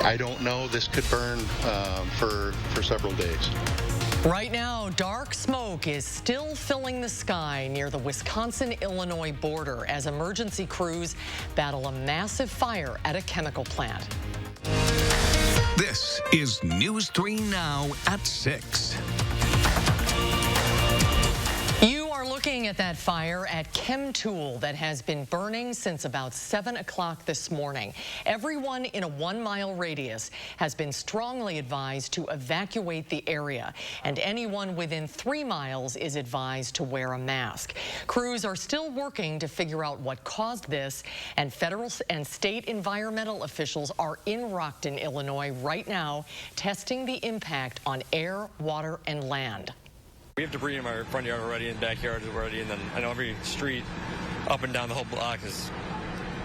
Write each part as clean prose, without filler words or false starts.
I don't know. This could burn for several days. Right now, dark smoke is still filling the sky near the Wisconsin-Illinois border as emergency crews battle a massive fire at a chemical plant. This is News 3 Now at 6. You are looking at that fire at CHEMTOOL that has been burning since about 7 o'clock this morning. Everyone in a 1-mile radius has been strongly advised to evacuate the area, and anyone within 3 miles is advised to wear a mask. Crews are still working to figure out what caused this, and federal and state environmental officials are in Rockton, Illinois right now, testing the impact on air, water, and land. We have debris in my front yard already and backyard already, and then I know every street up and down the whole block is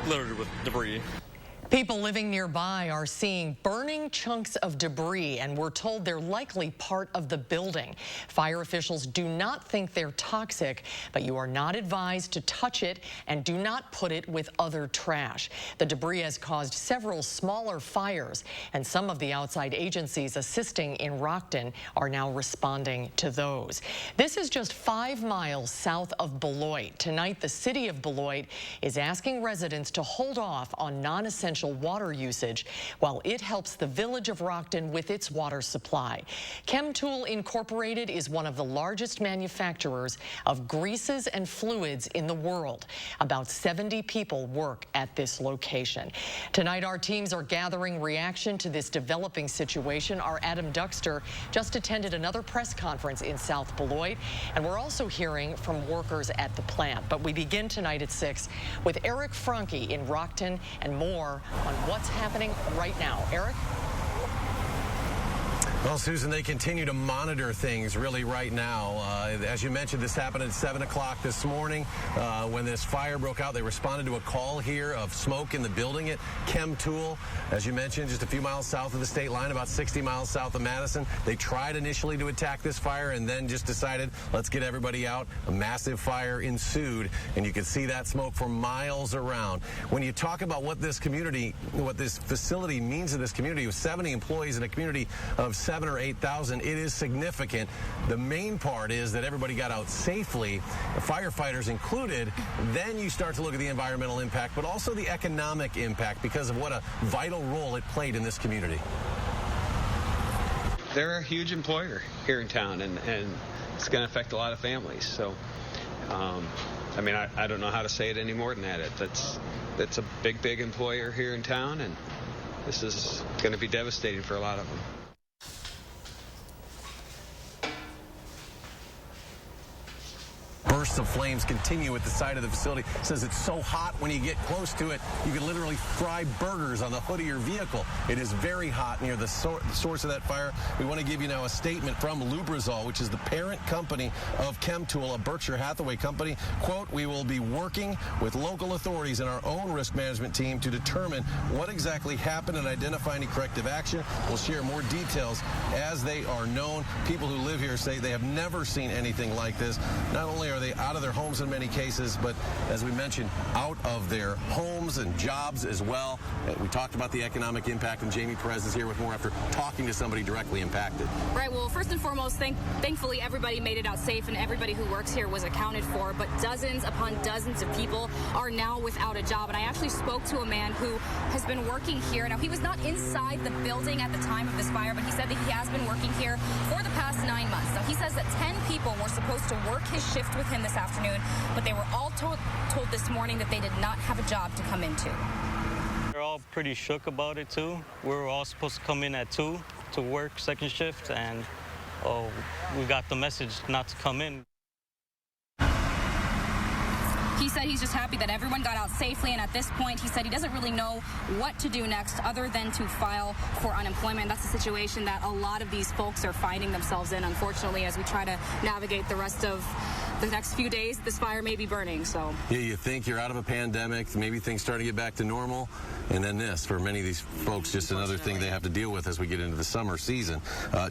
littered with debris. People living nearby are seeing burning chunks of debris, and we're told they're likely part of the building. Fire officials do not think they're toxic, but you are not advised to touch it and do not put it with other trash. The debris has caused several smaller fires, and some of the outside agencies assisting in Rockton are now responding to those. This is just 5 miles south of Beloit. Tonight, the city of Beloit is asking residents to hold off on non-essential water usage while it helps the village of Rockton with its water supply. CHEMTOOL Incorporated is one of the largest manufacturers of greases and fluids in the world. About 70 people work at this location. Tonight, our teams are gathering reaction to this developing situation. Our Adam Duxter just attended another press conference in South Beloit, and we're also hearing from workers at the plant. But we begin tonight at 6 with Eric Franke in Rockton and more on what's happening right now. Eric? Well, Susan, they continue to monitor things really right now. As you mentioned, this happened at 7 o'clock this morning. When this fire broke out, they responded to a call here of smoke in the building at CHEMTOOL. As you mentioned, just a few miles south of the state line, about 60 miles south of Madison. They tried initially to attack this fire and then just decided, let's get everybody out. A massive fire ensued, and you can see that smoke for miles around. When you talk about what this community, what this facility means to this community, with 70 employees in a community of 7,000 or 8,000, it is significant. The main part is that everybody got out safely, firefighters included. Then you start to look at the environmental impact, but also the economic impact because of what a vital role it played in this community. They're a huge employer here in town, and it's going to affect a lot of families. So, I mean, I don't know how to say it any more than that. That's a big employer here in town, and this is going to be devastating for a lot of them. Bursts of flames continue at the side of the facility. It says it's so hot when you get close to it, you can literally fry burgers on the hood of your vehicle. It is very hot near the source of that fire. We want to give you now a statement from Lubrizol, which is the parent company of CHEMTOOL, a Berkshire Hathaway company. Quote, we will be working with local authorities and our own risk management team to determine what exactly happened and identify any corrective action. We'll share more details as they are known. People who live here say they have never seen anything like this. Not only are they out of their homes in many cases, but as we mentioned, out of their homes and jobs as well. We talked about the economic impact, and Jamie Perez is here with more after talking to somebody directly impacted. Right. Well, first and foremost, thankfully everybody made it out safe, and everybody who works here was accounted for. But dozens upon dozens of people are now without a job. And I actually spoke to a man who has been working here. Now, he was not inside the building at the time of this fire, but he said that he has been working here for the past 9 months. Now, he says that 10 people were supposed to work his shift with him this afternoon, but they were all told this morning that they did not have a job to come into. They're all pretty shook about it too. We were all supposed to come in at 2 to work second shift, and we got the message not to come in. He said he's just happy that everyone got out safely, and at this point, he said he doesn't really know what to do next other than to file for unemployment. That's the situation that a lot of these folks are finding themselves in, unfortunately, as we try to navigate the rest of the next few days. This fire may be burning, so. Yeah, you think you're out of a pandemic, maybe things start to get back to normal, and then this, for many of these folks, just another thing they have to deal with as we get into the summer season.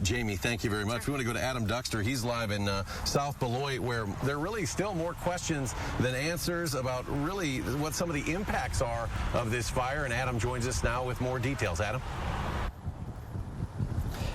Jamie, thank you very much. We want to go to Adam Duxter. He's live in South Beloit, where there are really still more questions than answers about really what some of the impacts are of this fire, and Adam joins us now with more details. Adam?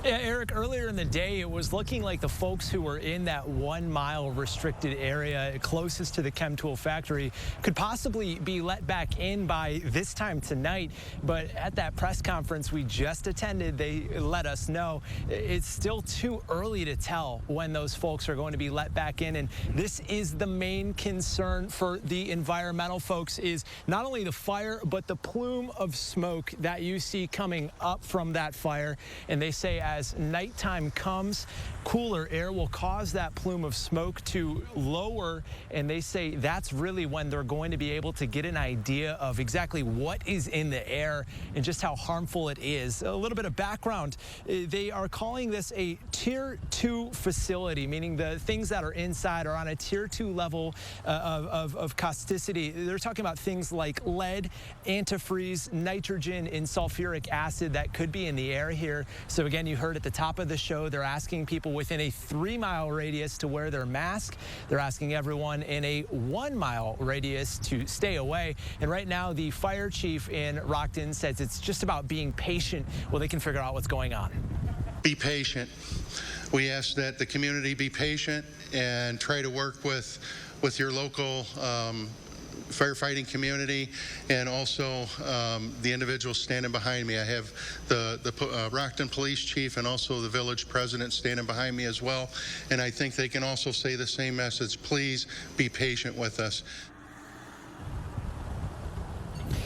Yeah, Eric, earlier in the day, it was looking like the folks who were in that 1 mile restricted area closest to the CHEMTOOL factory could possibly be let back in by this time tonight. But at that press conference we just attended, they let us know it's still too early to tell when those folks are going to be let back in. And this is the main concern for the environmental folks, is not only the fire, but the plume of smoke that you see coming up from that fire. And they say as nighttime comes, cooler air will cause that plume of smoke to lower, and they say that's really when they're going to be able to get an idea of exactly what is in the air and just how harmful it is. A little bit of background, they are calling this a Tier 2 facility, meaning the things that are inside are on a Tier 2 level of causticity. They're talking about things like lead, antifreeze, nitrogen, and sulfuric acid that could be in the air here. So again, you heard at the top of the show, they're asking people within a 3-mile radius to wear their mask. They're asking everyone in a 1-mile radius to stay away. And right now, the fire chief in Rockton says it's just about being patient while they can figure out what's going on. Be patient. We ask that the community be patient and try to work with your local firefighting community, and also the individuals standing behind me. I have the Rockton Police Chief and also the village president standing behind me as well, and I think they can also say the same message. Please be patient with us.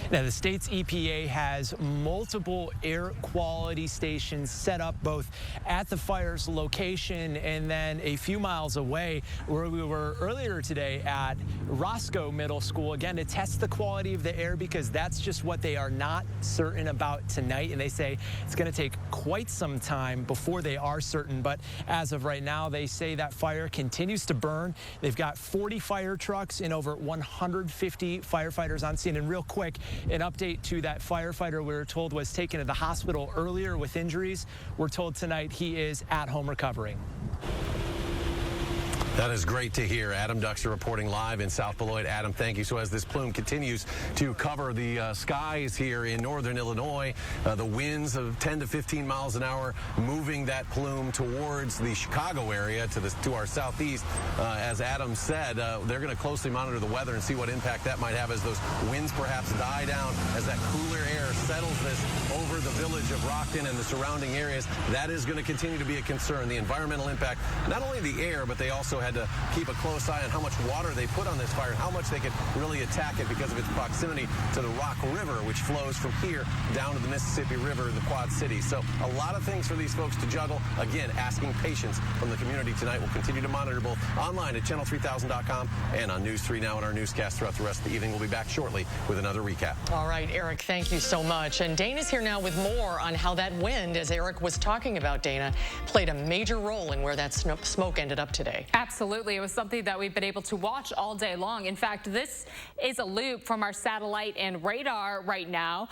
Now, the state's EPA has multiple air quality stations set up both at the fire's location and then a few miles away, where we were earlier today at Roscoe Middle School, again, to test the quality of the air, because that's just what they are not certain about tonight. And they say it's going to take quite some time before they are certain. But as of right now, they say that fire continues to burn. They've got 40 fire trucks and over 150 firefighters on scene. And real quick, an update to that firefighter we were told was taken to the hospital earlier with injuries. We're told tonight he is at home recovering. That is great to hear. Adam Duxer reporting live in South Beloit. Adam, thank you. So as this plume continues to cover the skies here in northern Illinois, the winds of 10 to 15 miles an hour moving that plume towards the Chicago area to our southeast. As Adam said, they're going to closely monitor the weather and see what impact that might have as those winds perhaps die down, as that cooler air settles this over the village of Rockton and the surrounding areas. That is going to continue to be a concern. The environmental impact, not only the air, but they also had to keep a close eye on how much water they put on this fire and how much they could really attack it because of its proximity to the Rock River, which flows from here down to the Mississippi River, the Quad Cities. So a lot of things for these folks to juggle. Again, asking patience from the community tonight. We'll continue to monitor both online at channel3000.com and on News 3 Now in our newscast throughout the rest of the evening. We'll be back shortly with another recap. All right, Eric, thank you so much. And Dana's here now with more on how that wind, as Eric was talking about, Dana, played a major role in where that smoke ended up today. Absolutely. It was something that we've been able to watch all day long. In fact, this is a loop from our satellite and radar right now.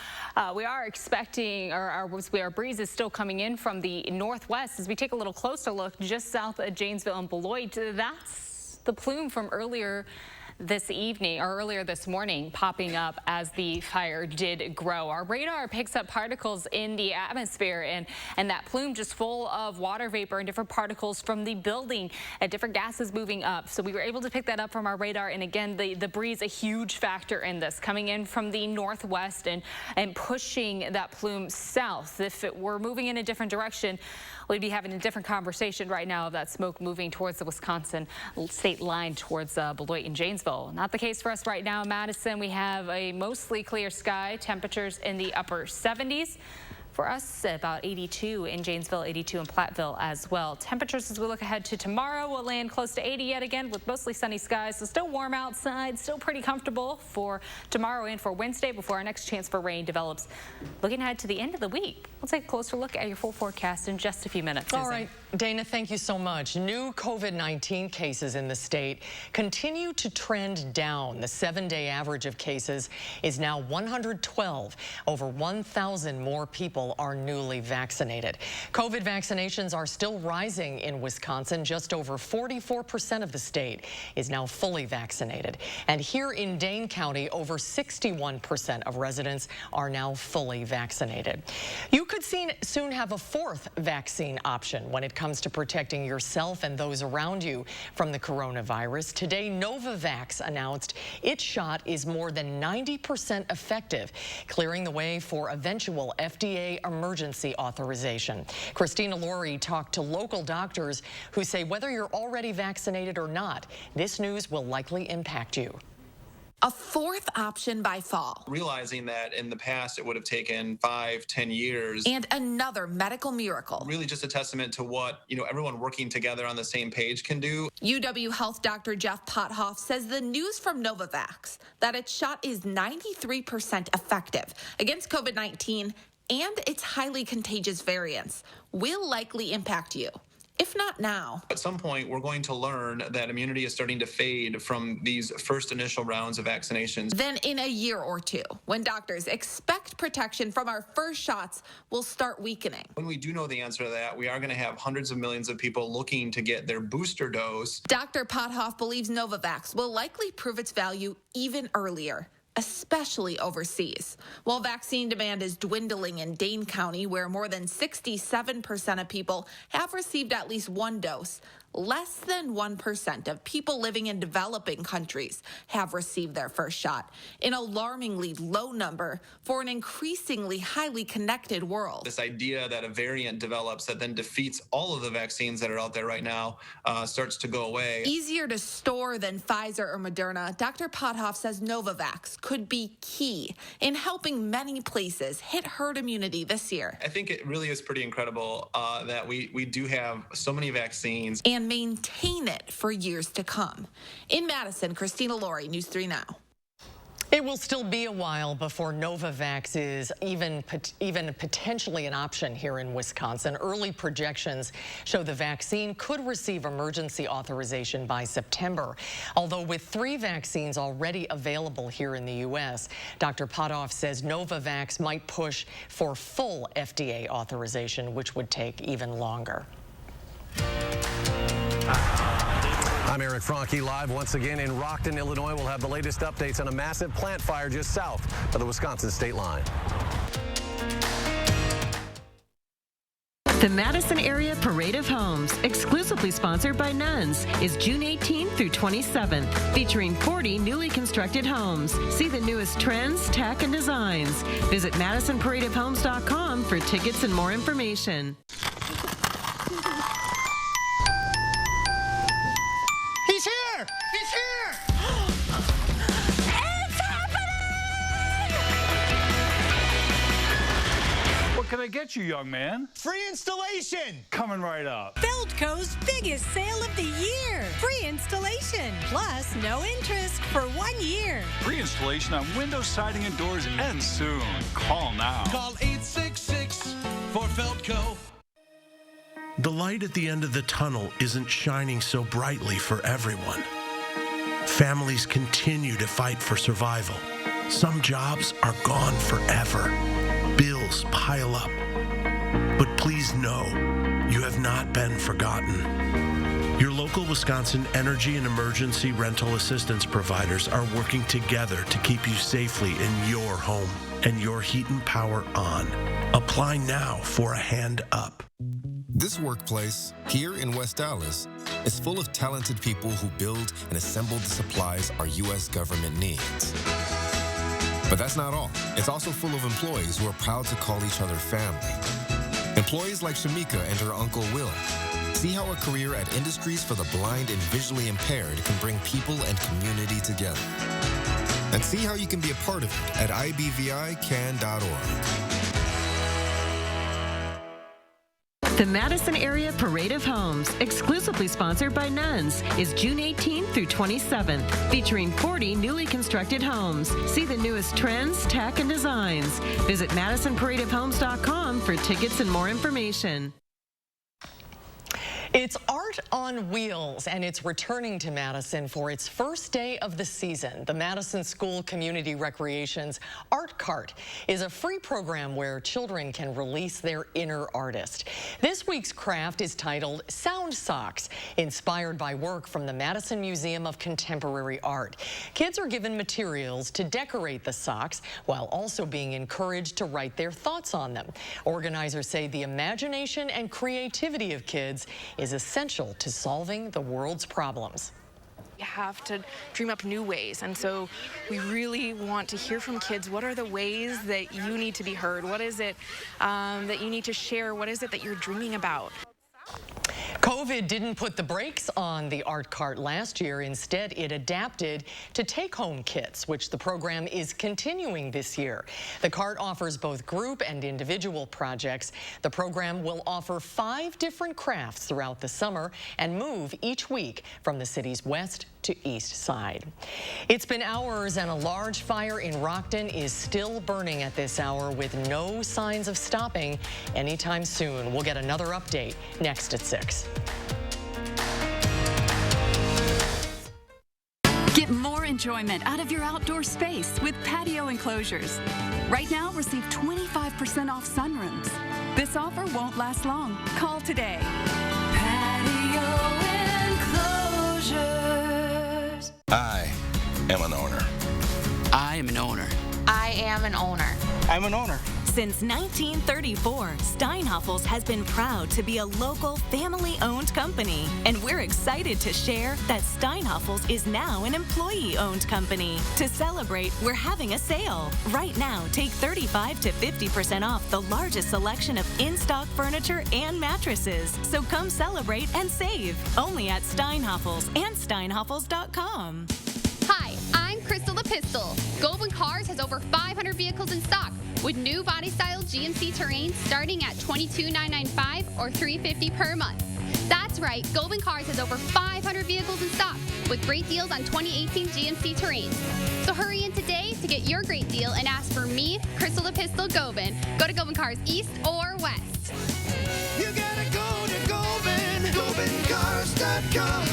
We are expecting, or our breeze is still coming in from the northwest. As we take a little closer look just south of Janesville and Beloit, that's the plume from earlier this evening, or earlier this morning, popping up as the fire did grow. Our radar picks up particles in the atmosphere, and that plume just full of water vapor and different particles from the building and different gases moving up. So we were able to pick that up from our radar. And again, the breeze, a huge factor in this, coming in from the northwest and pushing that plume south. If it were moving in a different direction, we'd be having a different conversation right now of that smoke moving towards the Wisconsin state line, towards Beloit and Janesville. Not the case for us right now in Madison. We have a mostly clear sky, temperatures in the upper 70s. For us, about 82 in Janesville, 82 in Platteville as well. Temperatures as we look ahead to tomorrow will land close to 80 yet again, with mostly sunny skies. So still warm outside, still pretty comfortable for tomorrow and for Wednesday before our next chance for rain develops. Looking ahead to the end of the week, we'll take a closer look at your full forecast in just a few minutes. All right, Dana, thank you so much. New COVID-19 cases in the state continue to trend down. The 7-day average of cases is now 112. Over 1,000 more people people are newly vaccinated. COVID vaccinations are still rising in Wisconsin. Just over 44% of the state is now fully vaccinated. And here in Dane County, over 61% of residents are now fully vaccinated. You could soon have a fourth vaccine option when it comes to protecting yourself and those around you from the coronavirus. Today, Novavax announced its shot is more than 90% effective, clearing the way for eventual FDA emergency authorization. Christina Laurie talked to local doctors who say whether you're already vaccinated or not, this news will likely impact you. A fourth option by fall. Realizing that in the past it would have taken 5-10 years. And another medical miracle. Really just a testament to what, everyone working together on the same page can do. UW Health Dr. Jeff Pothoff says the news from Novavax that its shot is 93% effective against COVID-19 and its highly contagious variants will likely impact you. If not now. At some point, we're going to learn that immunity is starting to fade from these first initial rounds of vaccinations. Then in a year or two, when doctors expect protection from our first shots will start weakening. When we do know the answer to that, we are going to have hundreds of millions of people looking to get their booster dose. Dr. Pothoff believes Novavax will likely prove its value even earlier, especially overseas. While vaccine demand is dwindling in Dane County, where more than 67% of people have received at least one dose, less than 1% of people living in developing countries have received their first shot, an alarmingly low number for an increasingly highly connected world. This idea that a variant develops that then defeats all of the vaccines that are out there right now starts to go away. Easier to store than Pfizer or Moderna, Dr. Pothoff says Novavax could be key in helping many places hit herd immunity this year. I think it really is pretty incredible that we do have so many vaccines. And maintain it for years to come. In Madison, Christina Laurie, News 3 Now. It will still be a while before Novavax is even potentially an option here in Wisconsin. Early projections show the vaccine could receive emergency authorization by September. Although with 3 vaccines already available here in the U.S., Dr. Pothoff says Novavax might push for full FDA authorization, which would take even longer. I'm Eric Franke, live once again in Rockton, Illinois. We'll have the latest updates on a massive plant fire just south of the Wisconsin state line. The Madison Area Parade of Homes, exclusively sponsored by Nuns, is June 18th through 27th, featuring 40 newly constructed homes. See the newest trends, tech, and designs. Visit MadisonParadeOfHomes.com for tickets and more information. He's here! He's here! It's happening! What can I get you, young man? Free installation! Coming right up. Feldco's biggest sale of the year. Free installation. Plus, no interest for 1 year. Free installation on windows, siding, and doors ends soon. Call now. Call 866 for Feldco. The light at the end of the tunnel isn't shining so brightly for everyone. Families continue to fight for survival. Some jobs are gone forever. Bills pile up. But please know, you have not been forgotten. Your local Wisconsin energy and emergency rental assistance providers are working together to keep you safely in your home and your heat and power on. Apply now for a hand up. This workplace, here in West Dallas, is full of talented people who build and assemble the supplies our U.S. government needs. But that's not all. It's also full of employees who are proud to call each other family. Employees like Shamika and her uncle Will. See how a career at Industries for the Blind and Visually Impaired can bring people and community together. And see how you can be a part of it at ibvican.org. The Madison Area Parade of Homes, exclusively sponsored by Nuns, is June 18th through 27th, featuring 40 newly constructed homes. See the newest trends, tech, and designs. Visit MadisonParadeOfHomes.com for tickets and more information. It's Art on Wheels, and it's returning to Madison for its first day of the season. The Madison School Community Recreation's Art Cart is a free program where children can release their inner artist. This week's craft is titled Sound Socks, inspired by work from the Madison Museum of Contemporary Art. Kids are given materials to decorate the socks while also being encouraged to write their thoughts on them. Organizers say the imagination and creativity of kids is essential to solving the world's problems. You have to dream up new ways, and so we really want to hear from kids. What are the ways that you need to be heard? What is it that you need to share? What is it that you're dreaming about? COVID didn't put the brakes on the Art Cart last year. Instead, it adapted to take-home kits, which the program is continuing this year. The cart offers both group and individual projects. The program will offer 5 different crafts throughout the summer and move each week from the city's west to east side. It's been hours, and a large fire in Rockton is still burning at this hour with no signs of stopping anytime soon. We'll get another update next at 6. Get more enjoyment out of your outdoor space with patio enclosures. Right now, receive 25% off sunrooms. This offer won't last long. Call today. Patio enclosures. I am an owner. I am an owner. I am an owner. I'm an owner. Since 1934, Steinhoffels has been proud to be a local, family-owned company. And we're excited to share that Steinhoffels is now an employee-owned company. To celebrate, we're having a sale. Right now, take 35 to 50% off the largest selection of in-stock furniture and mattresses. So come celebrate and save. Only at Steinhoffels and steinhoffels.com. Hi, I'm Crystal the Pistol. Goldwyn Cars has over 500 vehicles in stock, with new body-style GMC Terrains starting at $22,995 or $350 per month. That's right, Goldwyn Cars has over 500 vehicles in stock, with great deals on 2018 GMC Terrains. So hurry in today to get your great deal and ask for me, Crystal the Pistol Goldwyn. Go to Goldwyn Cars East or West. You gotta go to Goldwyn, GoldwynCars.com.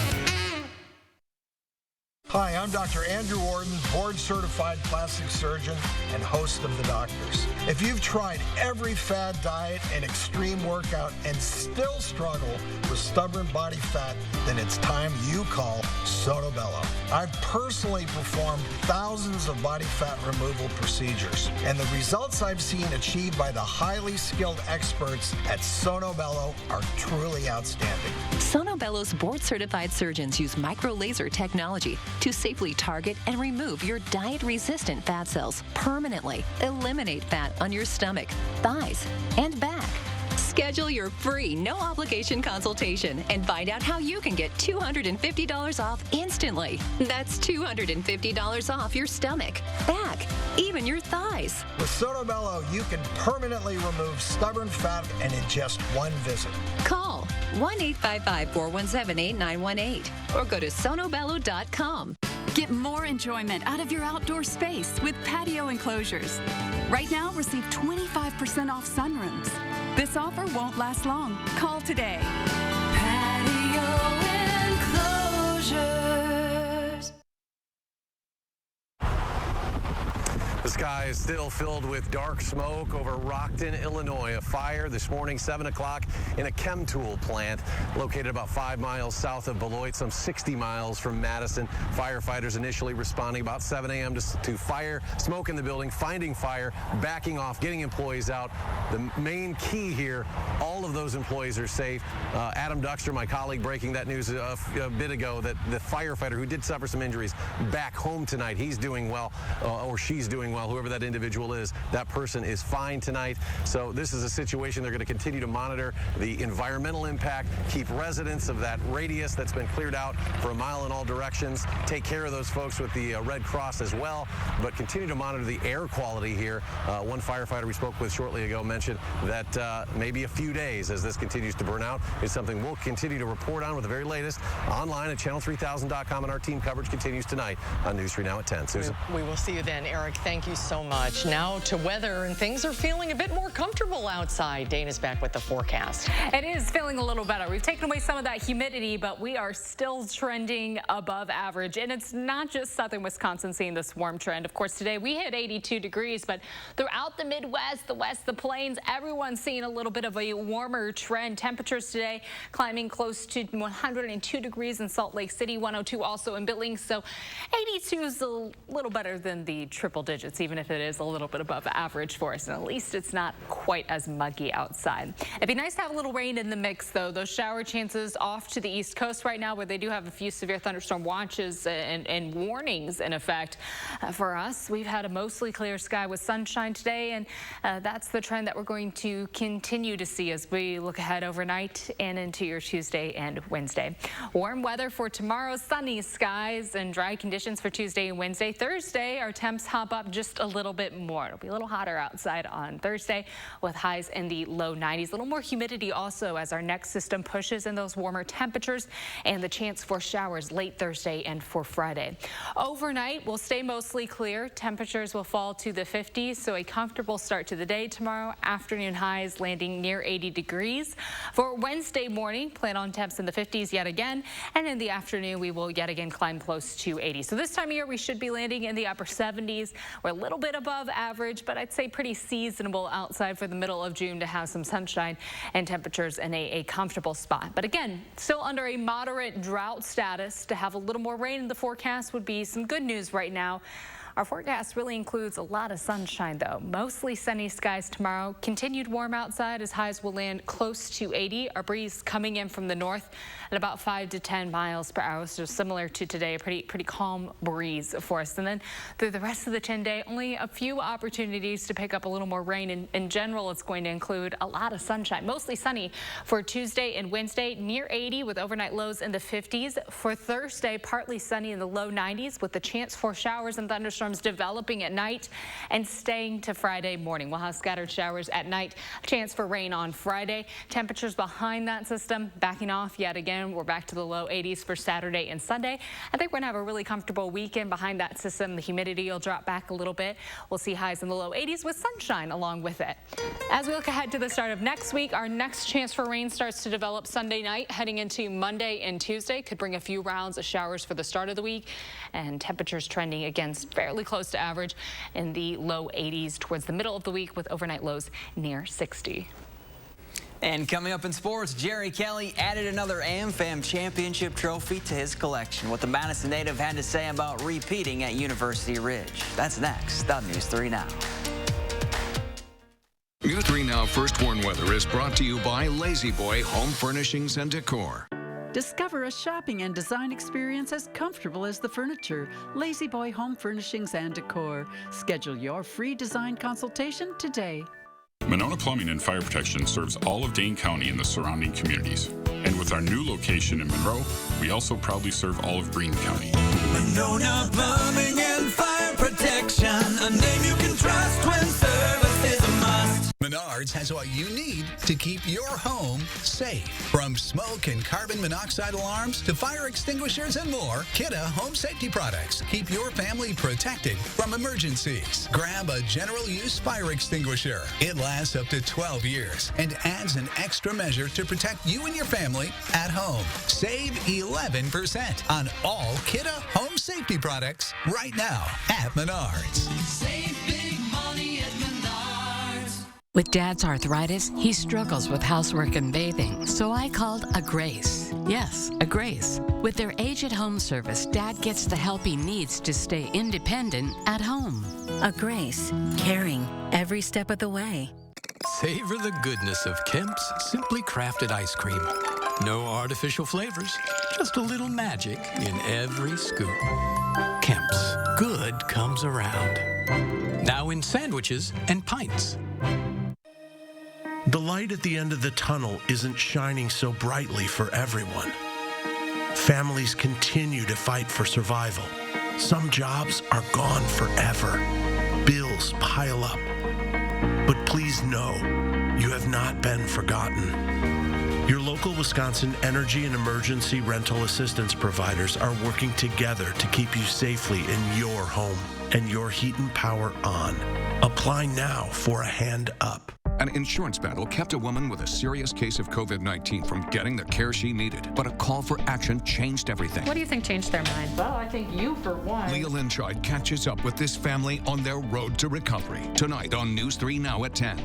Hi, I'm Dr. Andrew Warden, board-certified plastic surgeon and host of The Doctors. If you've tried every fad diet and extreme workout and still struggle with stubborn body fat, then it's time you call Sono Bello. I've personally performed thousands of body fat removal procedures, and the results I've seen achieved by the highly skilled experts at Sono Bello are truly outstanding. Sono Bello's board-certified surgeons use micro-laser technology to safely target and remove your diet-resistant fat cells permanently. Eliminate fat on your stomach, thighs, and back. Schedule your free, no-obligation consultation and find out how you can get $250 off instantly. That's $250 off your stomach, back, even your thighs. With Sono Bello, you can permanently remove stubborn fat and in just one visit. Call 1-855-417-8918 or go to sonobello.com. Get more enjoyment out of your outdoor space with patio enclosures. Right now, receive 25% off sunrooms. This offer won't last long. Call today. Patio enclosures. The sky is still filled with dark smoke over Rockton, Illinois. A fire this morning, 7 o'clock, in a CHEMTOOL plant located about 5 miles south of Beloit, some 60 miles from Madison. Firefighters initially responding about 7 a.m. to fire, smoke in the building, finding fire, backing off, getting employees out. The main key here, all of those employees are safe. Adam Duxter, my colleague, breaking that news a bit ago, that the firefighter who did suffer some injuries back home tonight, he's doing well, or she's doing well, whoever that individual is. That person is fine tonight. So this is a situation they're going to continue to monitor the environmental impact, keep residents of that radius that's been cleared out for a mile in all directions, take care of those folks with the Red Cross as well, but continue to monitor the air quality here. One firefighter we spoke with shortly ago mentioned that maybe a few days as this continues to burn out is something we'll continue to report on with the very latest online at channel3000.com, and our team coverage continues tonight on News 3 Now at 10. Susan? We will see you then, Eric. Thank you so much. Now to weather, and things are feeling a bit more comfortable outside. Dana's back with the forecast. It is feeling a little better. We've taken away some of that humidity, but we are still trending above average. And it's not just southern Wisconsin seeing this warm trend. Of course, today we hit 82 degrees, but throughout the Midwest, the West, the Plains, everyone's seeing a little bit of a warmer trend. Temperatures today climbing close to 102 degrees in Salt Lake City, 102 also in Billings. So 82 is a little better than the triple digits, even if it is a little bit above average for us. And at least it's not quite as muggy outside. It'd be nice to have a little rain in the mix, though. Those shower chances off to the East Coast right now, where they do have a few severe thunderstorm watches and warnings in effect. For us, we've had a mostly clear sky with sunshine today, and that's the trend that we're going to continue to see as we look ahead overnight and into your Tuesday and Wednesday. Warm weather for tomorrow, sunny skies and dry conditions for Tuesday and Wednesday. Thursday, our temps hop up just a little bit more. It'll be a little hotter outside on Thursday with highs in the low 90s. A little more humidity also as our next system pushes in those warmer temperatures, and the chance for showers late Thursday and for Friday. Overnight will stay mostly clear. Temperatures will fall to the 50s, so a comfortable start to the day tomorrow. Afternoon highs landing near 80 degrees. For Wednesday morning, plan on temps in the 50s yet again, and in the afternoon we will yet again climb close to 80. So this time of year we should be landing in the upper 70s. We're a little bit above average, but I'd say pretty seasonable outside for the middle of June to have some sunshine and temperatures in a comfortable spot. But again, still under a moderate drought status. To have a little more rain in the forecast would be some good news right now. Our forecast really includes a lot of sunshine, though. Mostly sunny skies tomorrow. Continued warm outside as highs will land close to 80. Our breeze coming in from the north at about 5 to 10 miles per hour. So similar to today, a pretty calm breeze for us. And then through the rest of the 10-day, only a few opportunities to pick up a little more rain. In general, it's going to include a lot of sunshine. Mostly sunny for Tuesday and Wednesday, near 80 with overnight lows in the 50s. For Thursday, partly sunny in the low 90s with the chance for showers and thunderstorms developing at night and staying to Friday morning. We'll have scattered showers at night, a chance for rain on Friday. Temperatures behind that system backing off yet again. We're back to the low 80s for Saturday and Sunday. I think we're going to have a really comfortable weekend behind that system. The humidity will drop back a little bit. We'll see highs in the low 80s with sunshine along with it. As we look ahead to the start of next week, our next chance for rain starts to develop Sunday night, heading into Monday and Tuesday. Could bring a few rounds of showers for the start of the week, and temperatures trending against fairly close to average in the low 80s towards the middle of the week with overnight lows near 60. And coming up in sports, Jerry Kelly added another AmFam championship trophy to his collection. What the Madison native had to say about repeating at University Ridge. That's next on News 3 Now. News 3 Now First Warn Weather is brought to you by Lazy Boy Home Furnishings and Decor. Discover a shopping and design experience as comfortable as the furniture. Lazy Boy Home Furnishings and Decor. Schedule your free design consultation today. Monona Plumbing and Fire Protection serves all of Dane County and the surrounding communities. And with our new location in Monroe, we also proudly serve all of Greene County. Monona Plumbing and Fire Protection, a name you can trust when service is a must. Menards has what you need to keep your home safe. From smoke and carbon monoxide alarms to fire extinguishers and more, Kidde Home Safety Products keep your family protected from emergencies. Grab a general use fire extinguisher. It lasts up to 12 years and adds an extra measure to protect you and your family at home. Save 11% on all Kidde Home Safety Products right now at Menards. Save big money at Menards. With Dad's arthritis, he struggles with housework and bathing, so I called a Grace. Yes, a Grace. With their age-at-home service, Dad gets the help he needs to stay independent at home. A Grace, caring every step of the way. Savor the goodness of Kemp's Simply Crafted ice cream. No artificial flavors, just a little magic in every scoop. Kemp's, good comes around. Now in sandwiches and pints. The light at the end of the tunnel isn't shining so brightly for everyone. Families continue to fight for survival. Some jobs are gone forever. Bills pile up. But please know, you have not been forgotten. Your local Wisconsin energy and emergency rental assistance providers are working together to keep you safely in your home. and your heat and power on. Apply now for a hand up. An insurance battle kept a woman with a serious case of COVID-19 from getting the care she needed, but a call for action changed everything. What do you think changed their mind? Well, I think you, for one. Leah Lynchard catches up with this family on their road to recovery. Tonight on News 3 Now at 10.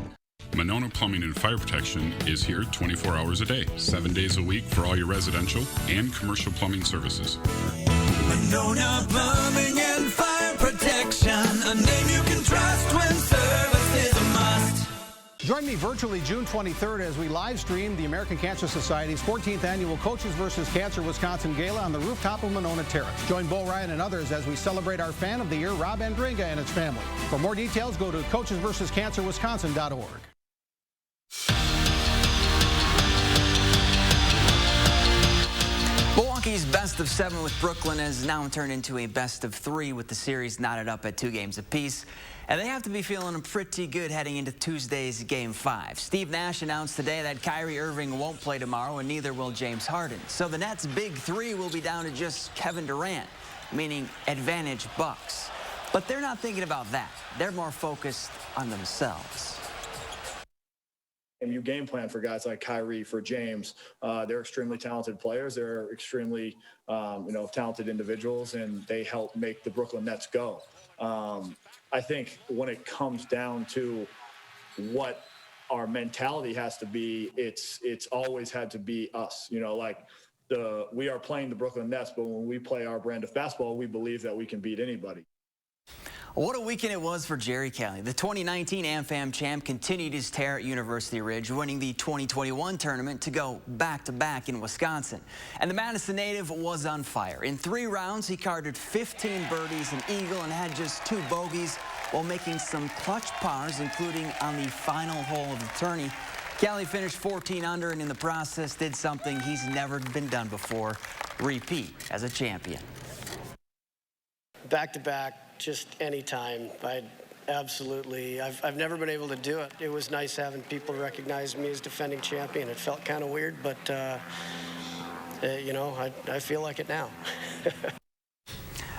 Monona Plumbing and Fire Protection is here 24 hours a day, 7 days a week for all your residential and commercial plumbing services. Monona Plumbing and Fire Protection, a name you can trust when service is a must. Join me virtually June 23rd as we live stream the American Cancer Society's 14th annual Coaches vs. Cancer Wisconsin Gala on the rooftop of Monona Terrace. Join Bo Ryan and others as we celebrate our Fan of the Year, Rob Andringa, and his family. For more details, go to coachesversuscancerwisconsin.org. Milwaukee's best of 7 with Brooklyn has now turned into a best of 3 with the series knotted up at 2 games apiece. And they have to be feeling pretty good heading into Tuesday's Game 5. Steve Nash announced today that Kyrie Irving won't play tomorrow, and neither will James Harden. So the Nets' big 3 will be down to just Kevin Durant, meaning advantage Bucks. But they're not thinking about that. They're more focused on themselves. And you game plan for guys like Kyrie, for James. They're extremely talented players. They're extremely, talented individuals, and they help make the Brooklyn Nets go. I think when it comes down to what our mentality has to be, it's always had to be us. We are playing the Brooklyn Nets, but when we play our brand of basketball, we believe that we can beat anybody. What a weekend it was for Jerry Kelly. The 2019 AmFam champ continued his tear at University Ridge, winning the 2021 tournament to go back-to-back in Wisconsin. And the Madison native was on fire. In 3 rounds, he carded 15 birdies, an eagle, and had just 2 bogeys while making some clutch pars, including on the final hole of the tourney. Kelly finished 14 under, and in the process did something he's never been done before: repeat as a champion. Back-to-back. Just anytime. I've never been able to do it. It was nice having people recognize me as defending champion. It felt kind of weird, but I feel like it now.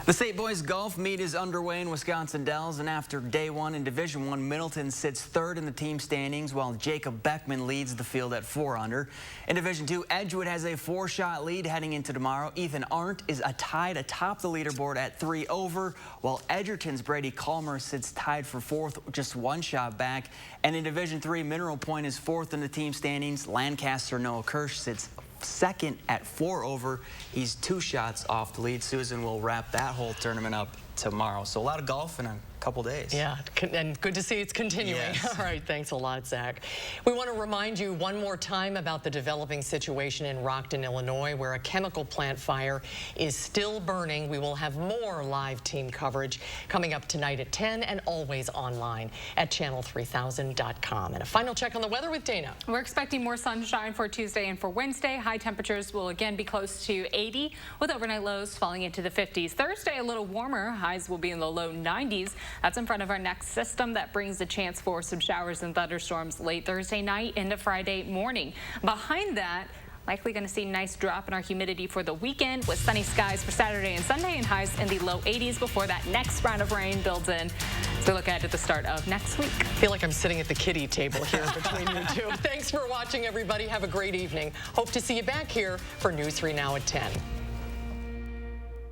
The State Boys Golf Meet is underway in Wisconsin Dells, and after day 1 in Division I, Middleton sits 3rd in the team standings, while Jacob Beckman leads the field at 4 under. In Division II, Edgewood has a 4-shot lead heading into tomorrow. Ethan Arndt is tied atop the leaderboard at 3 over, while Edgerton's Brady Calmer sits tied for 4th, just 1 shot back. And in Division III, Mineral Point is 4th in the team standings. Lancaster Noah Kirsch sits 2nd at 4 over. He's 2 shots off the lead. Susan will wrap that whole tournament up tomorrow. So a lot of golf in a couple days. Yeah, and good to see it's continuing. Yes. All right, thanks a lot, Zach. We want to remind you one more time about the developing situation in Rockton, Illinois, where a chemical plant fire is still burning. We will have more live team coverage coming up tonight at 10 and always online at channel3000.com. And a final check on the weather with Dana. We're expecting more sunshine for Tuesday and for Wednesday. High temperatures will again be close to 80 with overnight lows falling into the 50s. Thursday, a little warmer. Highs will be in the low 90s. That's in front of our next system that brings a chance for some showers and thunderstorms late Thursday night into Friday morning. Behind that, likely going to see a nice drop in our humidity for the weekend with sunny skies for Saturday and Sunday and highs in the low 80s before that next round of rain builds in as we look ahead to the start of next week. I feel like I'm sitting at the kiddie table here between you two. Thanks for watching, everybody. Have a great evening. Hope to see you back here for News 3 Now at 10.